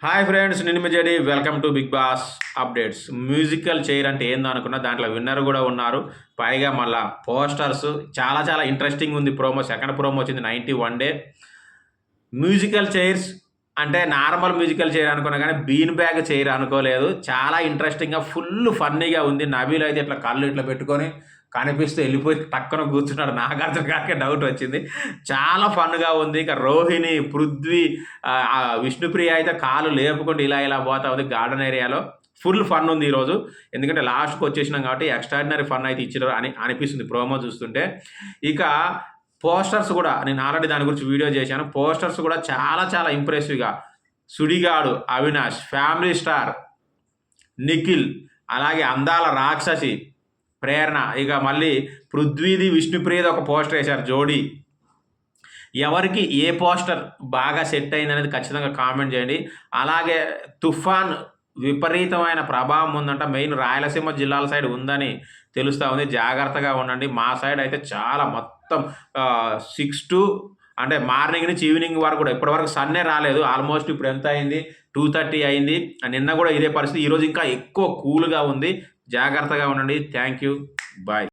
Hi friends, నేను మీ JD. Welcome to Bigg Boss updates. Musical chair అంటే ఏందో అనుకున్నా, దాంట్లో విన్నర్ కూడా ఉన్నారు. పైగా మళ్ళా పోస్టర్స్ చాలా చాలా ఇంట్రెస్టింగ్ ఉంది. ప్రోమో, సెకండ్ ప్రోమో వచ్చింది 91 డే. మ్యూజికల్ చైర్స్ అంటే నార్మల్ మ్యూజికల్ చైర్ అనుకున్నా కానీ బీన్ బ్యాగ్ చైర్ అనుకోలేదు. చాలా ఇంట్రెస్టింగ్గా, ఫుల్ ఫన్నీగా ఉంది. నబీల్ అయితే ఇట్లా కళ్ళు ఇట్లా పెట్టుకొని కనిపిస్తూ వెళ్ళిపోయి టక్కన కూర్చున్నాడు. నాకు అర్థం కాకే డౌట్ వచ్చింది. చాలా ఫన్గా ఉంది. ఇక రోహిణి, పృథ్వీ, విష్ణుప్రియ అయితే కాలు లేపుకుంటూ ఇలా ఇలా పోతా ఉంది గార్డెన్ ఏరియాలో. ఫుల్ ఫన్ ఉంది ఈరోజు. ఎందుకంటే లాస్ట్కి వచ్చేసినాం కాబట్టి ఎక్స్ట్రాడినరీ ఫన్ అయితే ఇచ్చారు అని అనిపిస్తుంది ప్రోమో చూస్తుంటే. ఇక పోస్టర్స్ కూడా నేను ఆల్రెడీ దాని గురించి వీడియో చేశాను. పోస్టర్స్ కూడా చాలా చాలా ఇంప్రెసివ్గా, సుడిగాడు అవినాష్, ఫ్యామిలీ స్టార్ నిఖిల్, అలాగే అందాల రాక్షసి ప్రేరణ, ఇక మళ్ళీ పృథ్వీది విష్ణుప్రియది ఒక పోస్టర్ వేశారు జోడీ. ఎవరికి ఏ పోస్టర్ బాగా సెట్ అయింది అనేది ఖచ్చితంగా కామెంట్ చేయండి. అలాగే తుఫాన్ విపరీతమైన ప్రభావం ఉందంట. మెయిన్ రాయలసీమ జిల్లాల సైడ్ ఉందని తెలుస్తూ ఉంది. జాగ్రత్తగా ఉండండి. మా సైడ్ అయితే చాలా మొత్తం 6 to అంటే మార్నింగ్ నుంచి ఈవినింగ్ వరకు కూడా ఇప్పటివరకు సన్నే రాలేదు. ఆల్మోస్ట్ ఇప్పుడు ఎంత అయింది, 2:30 అయింది. నిన్న కూడా ఇదే పరిస్థితి. ఈరోజు ఇంకా ఎక్కువ కూల్గా ఉంది. జాగ్రత్తగా ఉండండి. Thank you, bye.